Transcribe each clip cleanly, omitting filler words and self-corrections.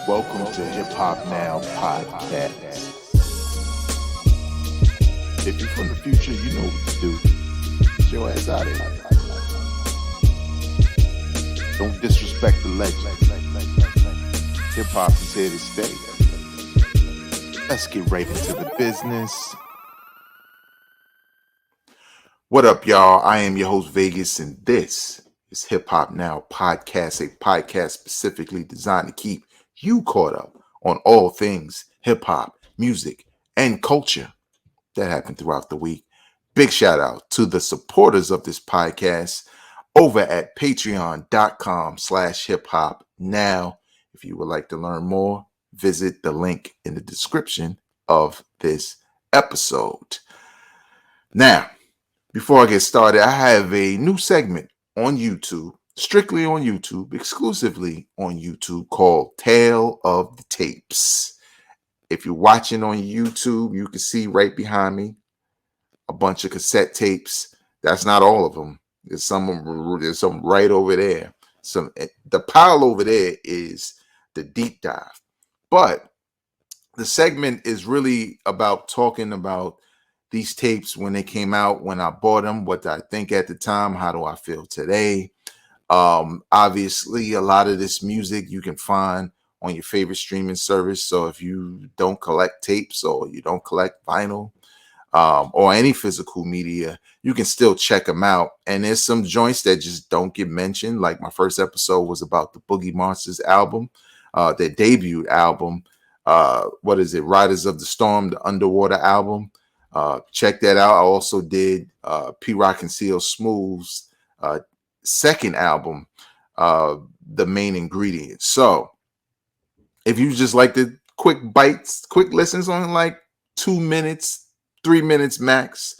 Welcome to Hip Hop Now Podcast. If you're from the future, you know what to do. Get your ass out of here. Don't disrespect the legend. Hip hop is here to stay. Let's get right into the business. What up, y'all? I am your host, Vegas, and this is Hip Hop Now Podcast, a podcast specifically designed to keep you caught up on all things hip hop, music, and culture that happened throughout the week. Big shout out to the supporters of this podcast over at patreon.com/hiphopnow. If you would like to learn more, visit the link in the description of this episode. Now, before I get started, I have a new segment on YouTube, strictly on YouTube, exclusively on YouTube, called Tale of the Tapes. If you're watching on YouTube, you can see right behind me a bunch of cassette tapes. That's not all of them. There's some right over there. The pile over there is the deep dive. But the segment is really about talking about these tapes when they came out, when I bought them, what did I think at the time, how do I feel today. Obviously, a lot of this music you can find on your favorite streaming service. So if you don't collect tapes or you don't collect vinyl or any physical media, you can still check them out. And there's some joints that just don't get mentioned. Like my first episode was about the Boogie Monsters album, their debut album. Riders of the Storm, the Underwater album. Check that out. I also did P Rock and CL Smooth's second album, The Main Ingredient. So if you just like the quick bites, quick listens on like 2 minutes, 3 minutes max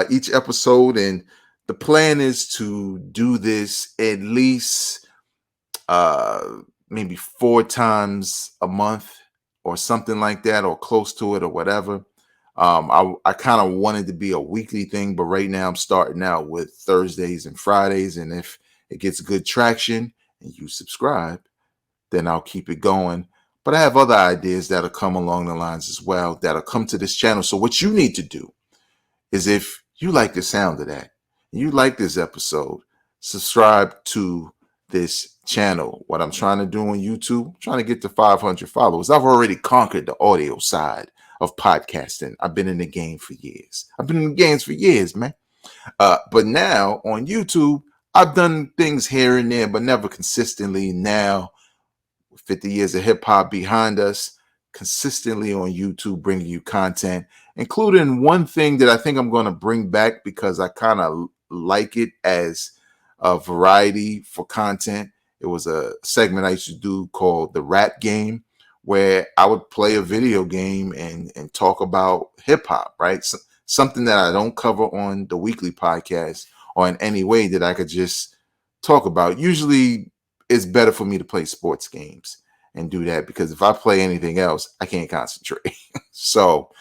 each episode, and the plan is to do this at least maybe 4 times a month or something like that, or close to it, or whatever. I kind of wanted to be a weekly thing, but right now I'm starting out with Thursdays and Fridays. And if it gets good traction and you subscribe, then I'll keep it going. But I have other ideas that'll come along the lines as well, that'll come to this channel. So what you need to do is, if you like the sound of that, you like this episode, subscribe to this channel. What I'm trying to do on YouTube, I'm trying to get to 500 followers. I've already conquered the audio side of podcasting. I've been in the game for years. Man. But now on YouTube, I've done things here and there, but never consistently. Now, with 50 years of hip hop behind us, consistently on YouTube, bringing you content, including one thing that I think I'm going to bring back because I kind of like it as a variety for content. It was a segment I used to do called The Rap Game, where I would play a video game and talk about hip hop, right? So, something that I don't cover on the weekly podcast or in any way that I could just talk about. Usually it's better for me to play sports games and do that, because if I play anything else, I can't concentrate. So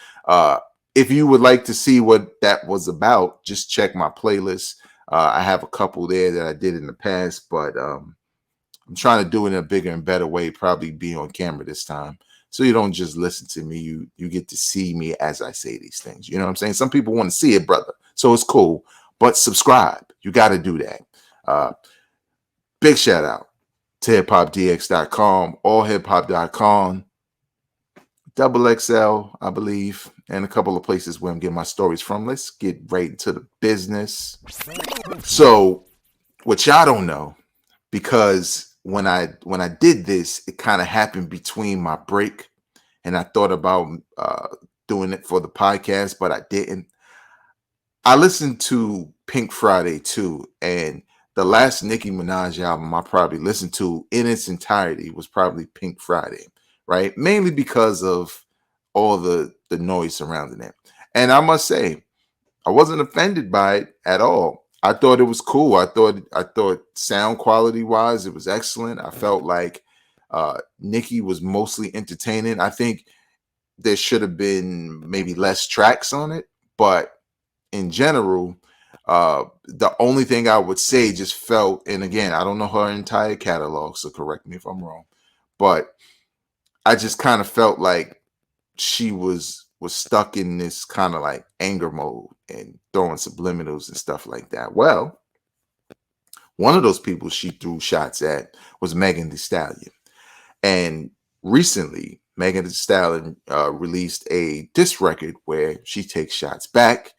if you would like to see what that was about, just check my playlist. I have a couple there that I did in the past, but I'm trying to do it in a bigger and better way, probably be on camera this time. So you don't just listen to me. You get to see me as I say these things. You know what I'm saying? Some people want to see it, brother. So it's cool. But subscribe. You got to do that. Big shout out to hiphopdx.com, allhiphop.com, XXL, I believe, and a couple of places where I'm getting my stories from. Let's get right into the business. So what y'all don't know, because when I did this, it kind of happened between my break, and I thought about doing it for the podcast, but I didn't. I listened to Pink Friday too, and the last Nicki Minaj album I probably listened to in its entirety was probably Pink Friday, right? Mainly because of all the noise surrounding it. And I must say, I wasn't offended by it at all. I thought it was cool. I thought sound quality wise, it was excellent. I felt like Nicki was mostly entertaining. I think there should have been maybe less tracks on it, but in general, the only thing I would say just felt, and again, I don't know her entire catalog, so correct me if I'm wrong, but I just kind of felt like she was stuck in this kind of like anger mode and throwing subliminals and stuff like that. Well, one of those people she threw shots at was Megan Thee Stallion. And recently, Megan Thee Stallion released a diss record where she takes shots back,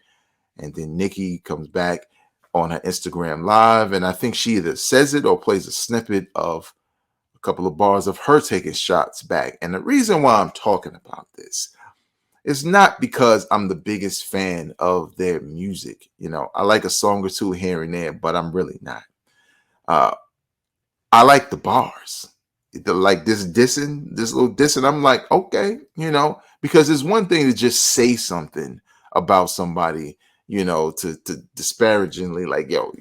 and then Nicki comes back on her Instagram live, and I think she either says it or plays a snippet of a couple of bars of her taking shots back. And the reason why I'm talking about this is not because I'm the biggest fan of their music. You know, I like a song or two here and there, but I'm really not. Uh, I like the bars. Like this dissing, this little dissing. I'm like, okay, because it's one thing to just say something about somebody, to disparagingly, like, yo,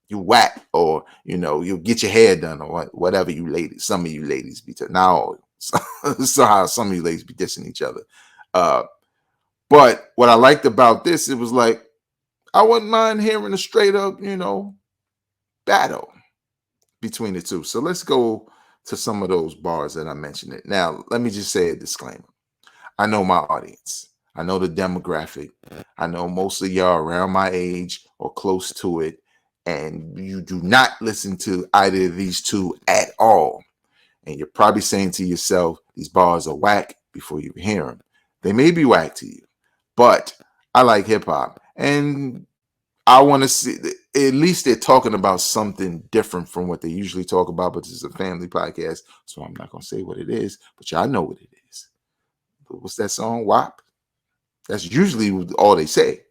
you whack, or you get your hair done, or whatever you ladies, some of you ladies be now. So how some of you ladies be dissing each other. But what I liked about this, it was like, I wouldn't mind hearing a straight up, battle between the two. So let's go to some of those bars that I mentioned. It now, let me just say a disclaimer. I know my audience. I know the demographic. I know most of y'all around my age or close to it, and you do not listen to either of these two at all. And you're probably saying to yourself, these bars are whack before you hear them. They may be whack to you, but I like hip hop. And I want to see, at least they're talking about something different from what they usually talk about, but this is a family podcast, so I'm not going to say what it is, but y'all know what it is. What's that song? WAP? That's usually all they say.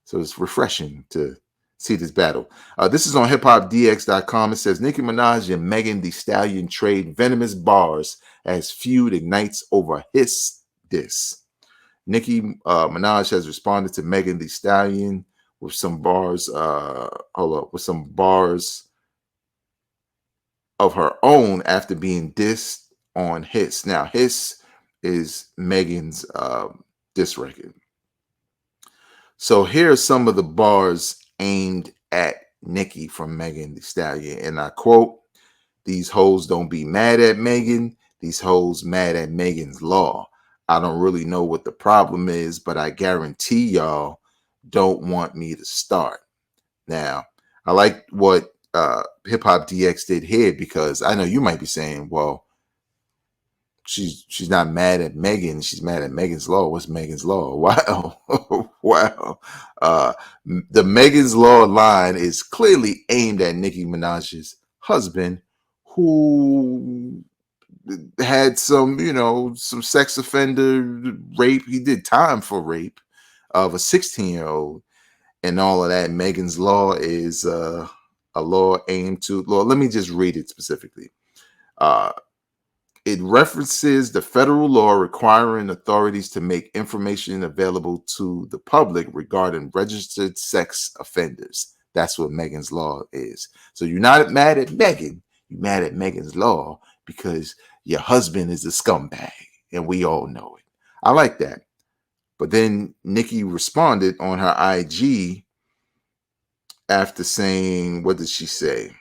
So it's refreshing to see this battle. This is on hiphopdx.com. It says Nicki Minaj and Megan Thee Stallion trade venomous bars as feud ignites over hiss diss. Nicki Minaj has responded to Megan Thee Stallion with some bars. With some bars of her own after being dissed on Hiss. Now, Hiss is Megan's diss record. So here are some of the bars aimed at Nicki from Megan Thee Stallion, and I quote: "These hoes don't be mad at Megan. These hoes mad at Megan's law. I don't really know what the problem is, but I guarantee y'all don't want me to start." Now, I like what Hip Hop DX did here, because I know you might be saying, well, she's not mad at Megan, she's mad at Megan's law. What's Megan's law? Wow. Wow. The Megan's law line is clearly aimed at Nicki Minaj's husband, who had some sex offender rape. He did time for rape of a 16-year-old and all of that. Megan's law is a law aimed to law. Let me just read it specifically. It references the federal law requiring authorities to make information available to the public regarding registered sex offenders. That's what Megan's law is. So you're not mad at Megan, you're mad at Megan's law because your husband is a scumbag, and we all know it. I like that. But then Nicki responded on her IG after saying, what did she say?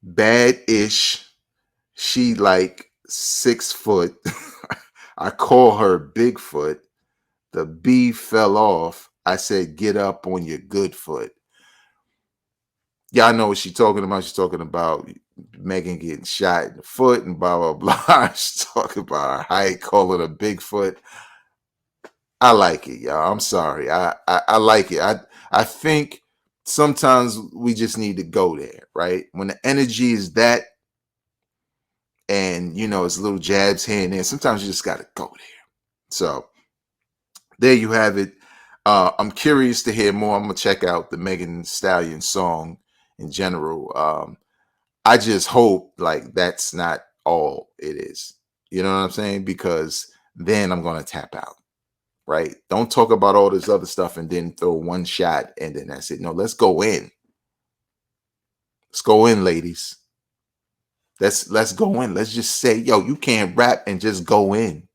Bad-ish. She like 6 foot. I call her Bigfoot. The B fell off. I said, get up on your good foot. Yeah, I know what she's talking about. She's talking about Megan getting shot in the foot and blah, blah, blah. She's talking about her height, calling her Bigfoot. I like it, y'all. I'm sorry. I like it. I think sometimes we just need to go there, right? When the energy is that, and it's little jabs here and there, sometimes you just got to go there. So there you have it. I'm curious to hear more. I'm gonna check out the Megan Thee Stallion song in general. I just hope like that's not all it is. You know what I'm saying? Because then I'm gonna tap out. Right? Don't talk about all this other stuff and then throw one shot and then that's it. No, let's go in. Let's go in, ladies. Let's go in. Let's just say, yo, you can't rap and just go in.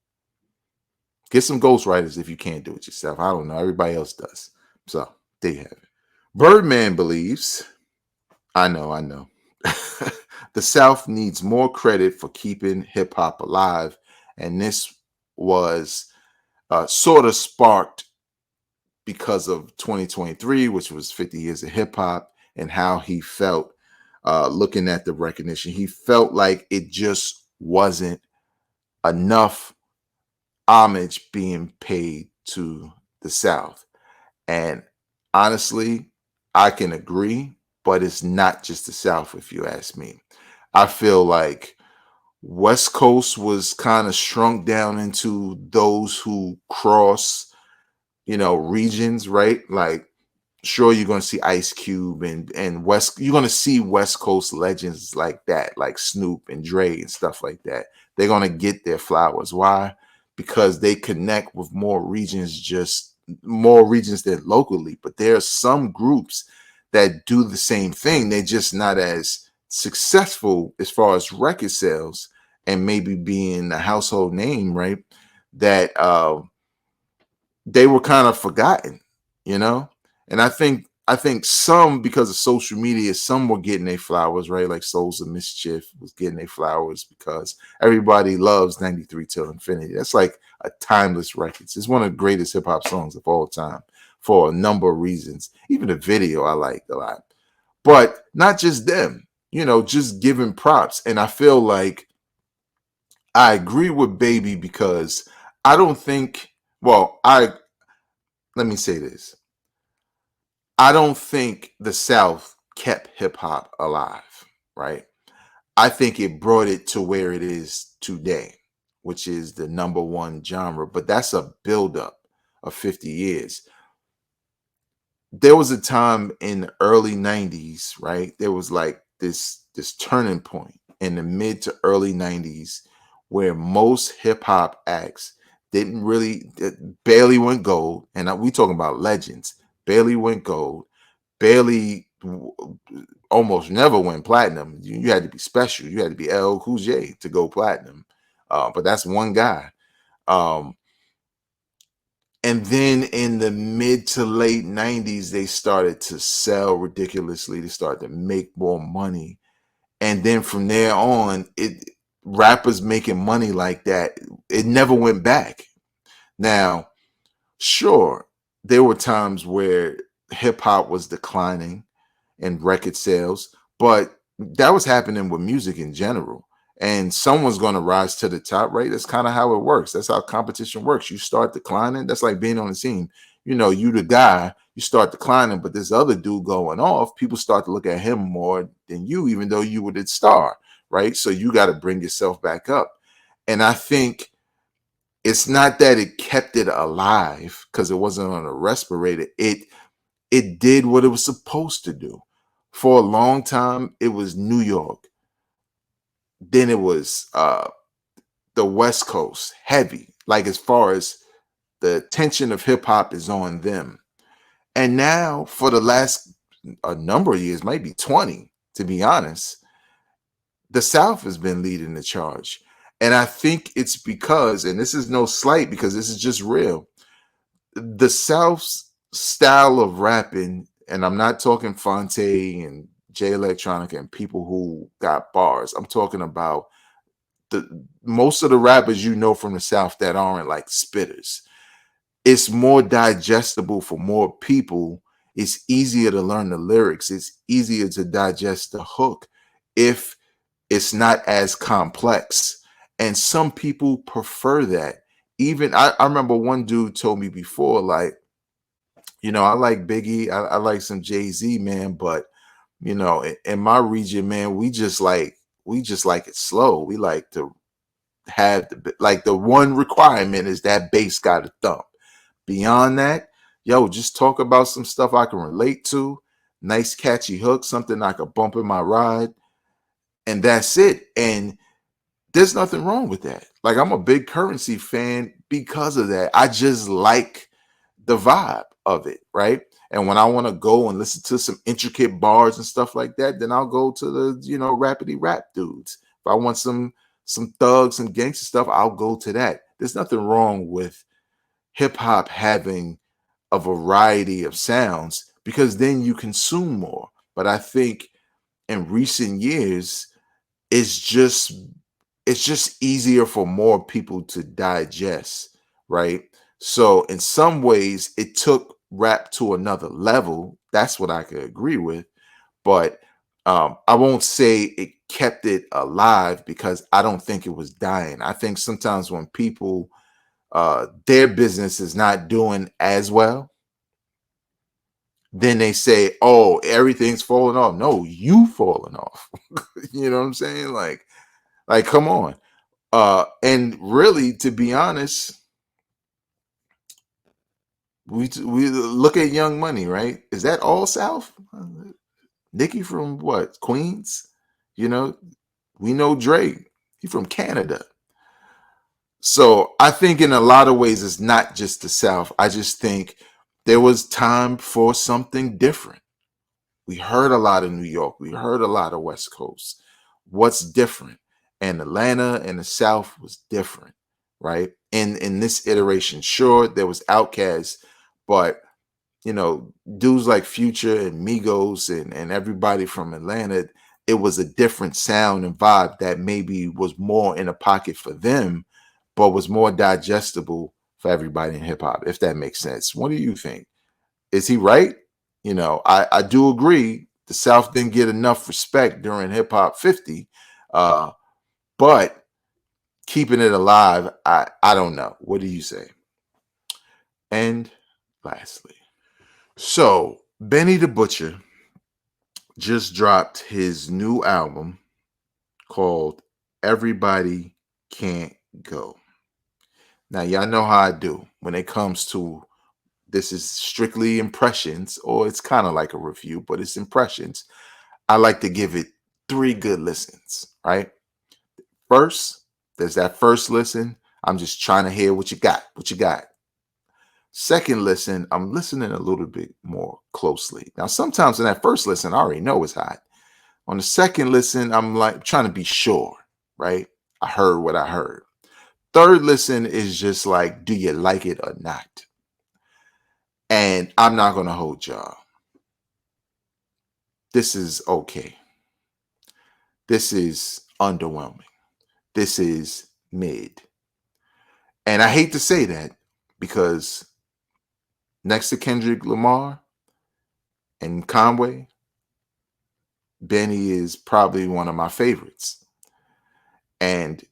Get some ghostwriters if you can't do it yourself. I don't know. Everybody else does. So there you have it. Birdman believes. I know. The South needs more credit for keeping hip hop alive. And this was sort of sparked because of 2023, which was 50 years of hip hop, and how he felt looking at the recognition. He felt like it just wasn't enough homage being paid to the South. And honestly, I can agree, but it's not just the South, if you ask me. I feel like West Coast was kind of shrunk down into those who cross, regions, right? Like, sure, you're going to see Ice Cube and West. You're going to see West Coast legends like that, like Snoop and Dre and stuff like that. They're going to get their flowers. Why? Because they connect with more regions than locally. But there are some groups that do the same thing. They're just not as successful as far as record sales and maybe being a household name, right? That they were kind of forgotten, you know? And I think some, because of social media, some were getting their flowers, right? Like Souls of Mischief was getting their flowers because everybody loves 93 Till Infinity. That's like a timeless record. It's one of the greatest hip hop songs of all time for a number of reasons. Even the video I liked a lot. But not just them, just giving props. And I feel like I agree with Baby because I don't think, well, let me say this. I don't think the South kept hip hop alive, right? I think it brought it to where it is today, which is the number one genre. But that's a buildup of 50 years. There was a time in the early 90s, right? There was like this turning point in the mid to early 90s where most hip hop acts didn't really barely went gold. And we talking about legends, barely went gold, barely almost never went platinum. You had to be special. You had to be L Cool J to go platinum. But that's one guy. Um, and then in the mid to late 90s, they started to sell ridiculously. They started to make more money. And then from there on, rappers making money like that, it never went back. Now, sure, there were times where hip hop was declining and record sales, but that was happening with music in general. And someone's going to rise to the top, right? That's kind of how it works. That's how competition works. You start declining. That's like being on the scene. You the guy, you start declining, but this other dude going off, people start to look at him more than you, even though you were the star, right? So you got to bring yourself back up. And I think it's not that it kept it alive because it wasn't on a respirator. It did what it was supposed to do. For a long time, it was New York. Then it was the West Coast, heavy. Like as far as the attention of hip hop is on them. And now, for the last a number of years, maybe 20, to be honest, the South has been leading the charge. And I think it's because, and this is no slight because this is just real, the South's style of rapping, and I'm not talking Fonte and Jay Electronica and people who got bars. I'm talking about the most of the rappers from the South that aren't like spitters. It's more digestible for more people. It's easier to learn the lyrics. It's easier to digest the hook if it's not as complex. And some people prefer that. Even I remember one dude told me before, like, I like Biggie, I like some Jay-Z, man, but in my region, man, we just like it slow. We like to have the one requirement is that bass got to thump. Beyond that, just talk about some stuff I can relate to. Nice catchy hook, something I could bump in my ride, and that's it. And there's nothing wrong with that. Like I'm a big Currency fan because of that. I just like the vibe of it, right? And when I want to go and listen to some intricate bars and stuff like that, then I'll go to the rapidy rap dudes. If I want some thugs and gangster stuff, I'll go to that. There's nothing wrong with hip hop having a variety of sounds because then you consume more. But I think in recent years, it's just it's just easier for more people to digest, right? So in some ways, it took rap to another level. That's what I could agree with. But I won't say it kept it alive because I don't think it was dying. I think sometimes when people their business is not doing as well, then they say, "Oh, everything's falling off." No, you falling off. You know what I'm saying? Like, come on. And really, to be honest, we look at Young Money, right? Is that all South? Nicki from what? Queens? You know, we know Drake. He from Canada. So I think in a lot of ways it's not just the South. I just think there was time for something different. We heard a lot of New York. We heard a lot of West Coast. What's different? And Atlanta and the South was different, right? In this iteration, sure, there was Outkast, but dudes like Future and Migos and everybody from Atlanta, it was a different sound and vibe that maybe was more in a pocket for them, but was more digestible for everybody in hip hop, if that makes sense. What do you think? Is he right? I do agree. The South didn't get enough respect during Hip Hop 50, uh, but keeping it alive, I don't know. What do you say? And lastly, so Benny the Butcher just dropped his new album called Everybody Can't Go. Now, y'all know how I do when it comes to this is strictly impressions, or it's kind of like a review, but it's impressions. I like to give it 3 good listens, right? First, there's that first listen. I'm just trying to hear what you got. What you got? Second listen, I'm listening a little bit more closely. Now, sometimes in that first listen, I already know it's hot. On the second listen, I'm like trying to be sure, right? I heard what I heard. Third listen is just like, do you like it or not? And I'm not going to hold y'all. This is okay. This is underwhelming. This is mid. And I hate to say that because next to Kendrick Lamar and Conway, Benny is probably one of my favorites. And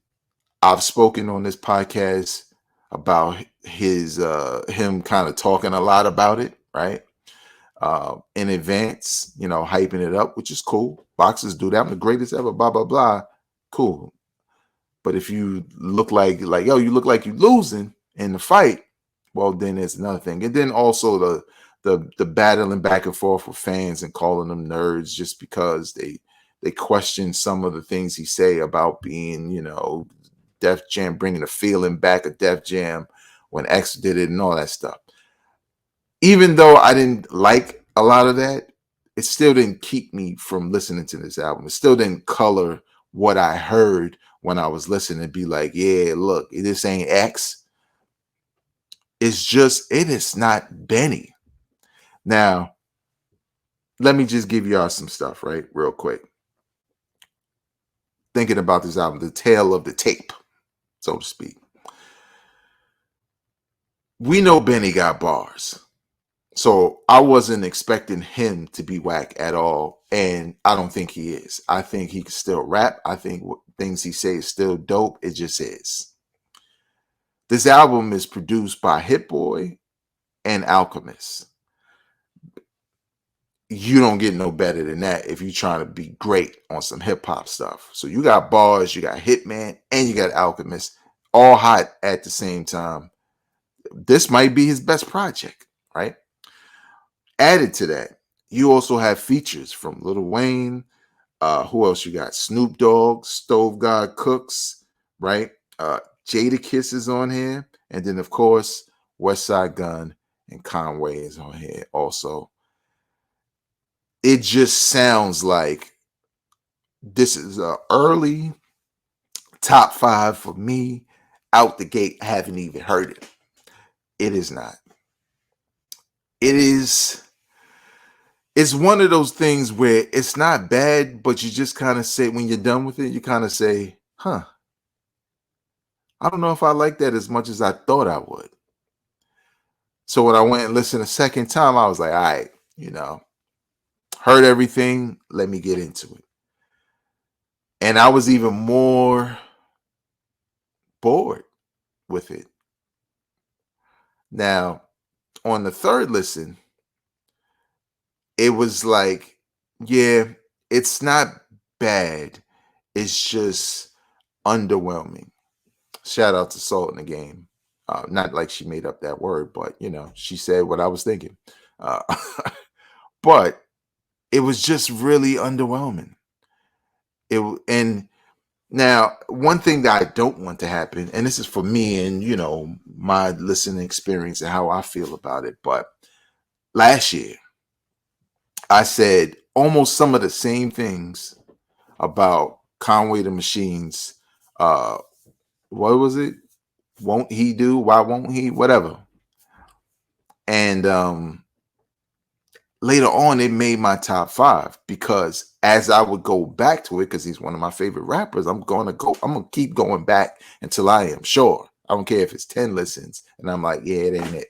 I've spoken on this podcast about him kind of talking a lot about it, right? In advance, hyping it up, which is cool. Boxers do that. I'm the greatest ever, blah, blah, blah. Cool. But if you look like yo, you look like you're losing in the fight, well, then it's another thing. And then also the battling back and forth with fans and calling them nerds just because they question some of the things he say about being, Def Jam, bringing the feeling back of Def Jam when X did it and all that stuff. Even though I didn't like a lot of that, it still didn't keep me from listening to this album. It still didn't color what I heard when I was listening and be like, yeah, look, this ain't X. It's just, it is not Benny. Now, let me just give y'all some stuff, right? Real quick. Thinking about this album, the tale of the tape, so to speak. We know Benny got bars. So I wasn't expecting him to be whack at all. And I don't think he is. I think he can still rap. I think things he says is still dope. It just is. This album is produced by Hit Boy and Alchemist. You don't get no better than that if you're trying to be great on some hip hop stuff. So you got bars, you got Hitman, and you got Alchemist, all hot at the same time. This might be his best project, right? Added to that, you also have features from Lil Wayne. Who else you got? Snoop Dogg, Stove God Cooks, right? Jada Kiss is on here. And then, of course, West Side Gun and Conway is on here also. It just sounds like this is an early top 5 for me. Out the gate, I haven't even heard it. It is not. It is it's one of those things where it's not bad, but you just kind of say, when you're done with it, you kind of say, huh, I don't know if I like that as much as I thought I would. So when I went and listened a second time, I was like, all right, you know, heard everything, let me get into it. And I was even more bored with it. Now, on the third listen, it was like, yeah, it's not bad. It's just underwhelming. Shout out to Salt in the Game. Not like she made up that word, but you know, she said what I was thinking. Uh, but it was just really underwhelming. And now one thing that I don't want to happen, and this is for me and you know my listening experience and how I feel about it. But last year, I said almost some of the same things about Conway the Machine's. Uh, what was it? Won't he do? Why won't he? Whatever. And later on, it made my top five because as I would go back to it, because he's one of my favorite rappers, I'm gonna keep going back until I am sure. I don't care if it's 10 listens, and I'm like, yeah, it ain't it.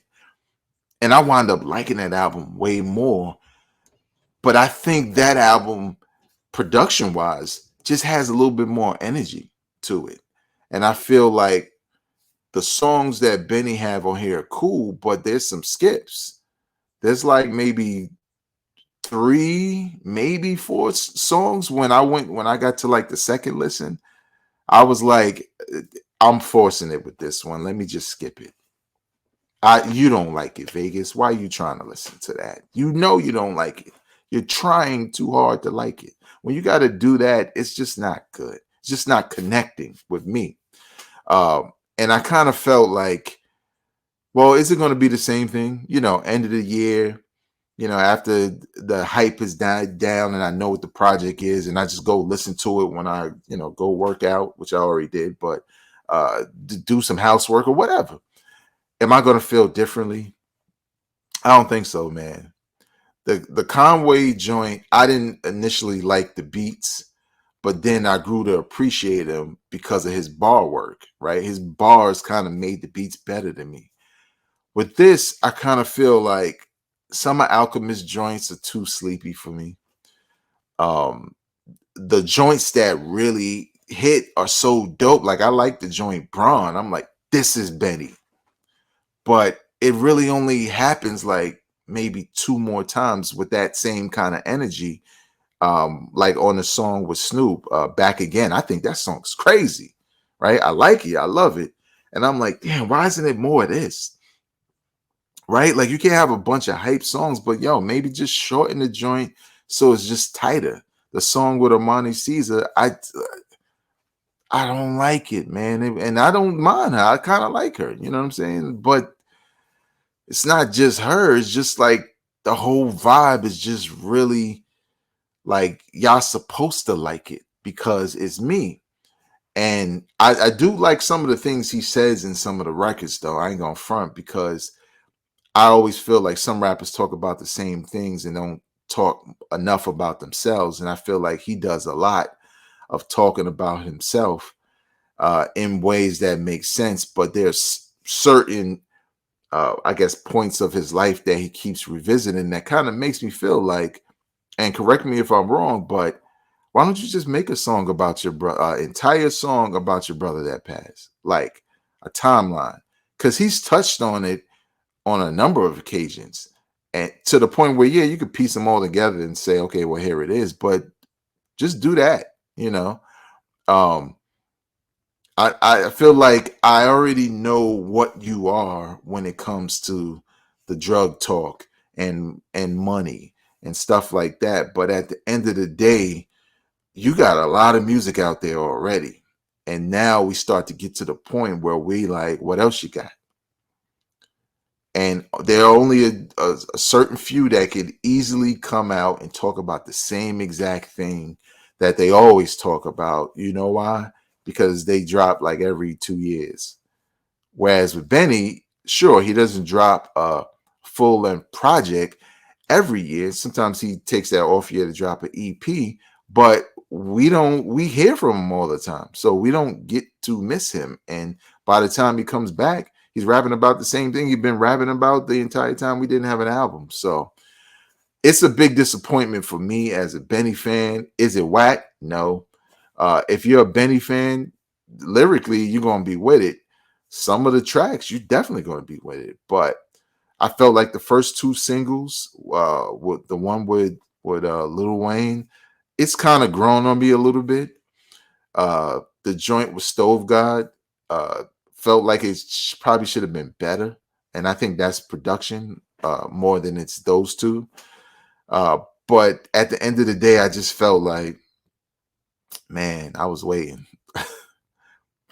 And I wound up liking that album way more. But I think that album, production wise, just has a little bit more energy to it. And I feel like the songs that Benny have on here are cool, but there's some skips. There's like maybe three, maybe four songs. When I got to like the second listen, I was like, I'm forcing it with this one. Let me just skip it. You don't like it, Vegas. Why are you trying to listen to that? You know you don't like it. You're trying too hard to like it. When you got to do that, it's just not good. It's just not connecting with me. And I kind of felt like, well, is it going to be the same thing? You know, end of the year, you know, after the hype has died down and I know what the project is, and I just go listen to it when I, you know, go work out, which I already did, but do some housework or whatever. Am I going to feel differently? I don't think so, man. The Conway joint, I didn't initially like the beats, but then I grew to appreciate him because of his bar work, right? His bars kind of made the beats better than me. With this, I kind of feel like some of Alchemist joints are too sleepy for me. Um, the joints that really hit are so dope. Like I like the joint Braun. I'm like, this is Benny. But it really only happens like maybe two more times with that same kind of energy. Like on the song with Snoop, Back Again. I think that song's crazy, right? I like it. I love it. And I'm like, damn, why isn't it more of this? Right? Like you can't have a bunch of hype songs, but yo, maybe just shorten the joint so it's just tighter. The song with Amani Caesar, I don't like it, man. And I don't mind her. I kind of like her, you know what I'm saying? But it's not just her, it's just like the whole vibe is just really like y'all supposed to like it because it's me. And I do like some of the things he says in some of the records, though. I ain't gonna front because I always feel like some rappers talk about the same things and don't talk enough about themselves. And I feel like he does a lot of talking about himself in ways that make sense. But there's certain, I guess, points of his life that he keeps revisiting that kind of makes me feel like, and correct me if I'm wrong, but why don't you just make a song about your brother, entire song about your brother that passed, like a timeline? Because he's touched on it on a number of occasions, and to the point where, yeah, you could piece them all together and say, okay, well, here it is, but just do that, you know. Um, I feel like I already know what you are when it comes to the drug talk and money and stuff like that. But at the end of the day, you got a lot of music out there already. And now we start to get to the point where we like, what else you got? And there are only a certain few that could easily come out and talk about the same exact thing that they always talk about. You know why? Because they drop like every 2 years. Whereas with Benny, sure, he doesn't drop a full length project. every year. Sometimes he takes that off year to drop an EP, but we hear from him all the time. So we don't get to miss him. And by the time he comes back, he's rapping about the same thing he's been rapping about the entire time we didn't have an album. So it's a big disappointment for me as a Benny fan. Is it whack? No. If you're a Benny fan, lyrically, you're going to be with it. Some of the tracks, you're definitely going to be with it. But I felt like the first two singles, with the one with Lil Wayne, it's kind of grown on me a little bit. The joint with Stove God felt like it probably should have been better. And I think that's production more than it's those two. But at the end of the day, I just felt like, man, I was waiting.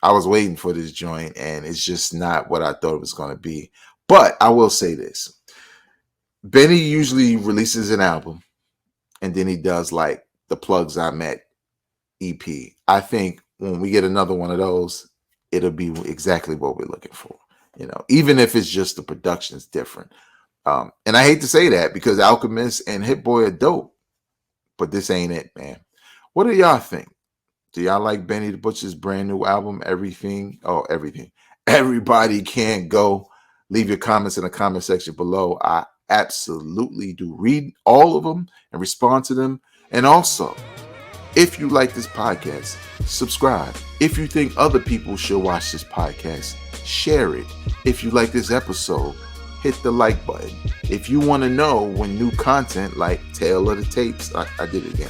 I was waiting for this joint, and it's just not what I thought it was going to be. But I will say this. Benny usually releases an album, and then he does like the Plugs I Met EP. I think when we get another one of those, it'll be exactly what we're looking for. Even if it's just the production's different. And I hate to say that because Alchemist and Hit Boy are dope, but this ain't it, man. What do y'all think? Do y'all like Benny the Butcher's brand new album, Everything? Oh, Everything. Everybody Can't Go. Leave your comments in the comment section below. I absolutely do read all of them and respond to them. And also, if you like this podcast, subscribe. If you think other people should watch this podcast, share it. If you like this episode, hit the like button. If you want to know when new content like Tale of the Tapes, I did it again,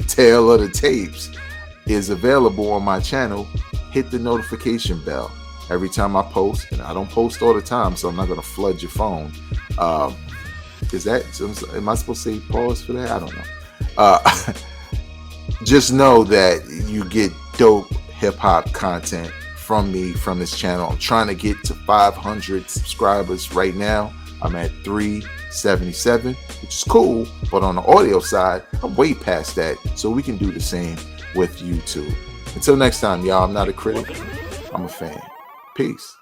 Tale of the Tapes is available on my channel, hit the notification bell. Every time I post, and I don't post all the time, so I'm not going to flood your phone. Am I supposed to say pause for that? I don't know. Just know that you get dope hip-hop content from me, from this channel. I'm trying to get to 500 subscribers right now. I'm at 377, which is cool, but on the audio side, I'm way past that, so we can do the same with YouTube. Until next time, y'all, I'm not a critic, I'm a fan. Peace.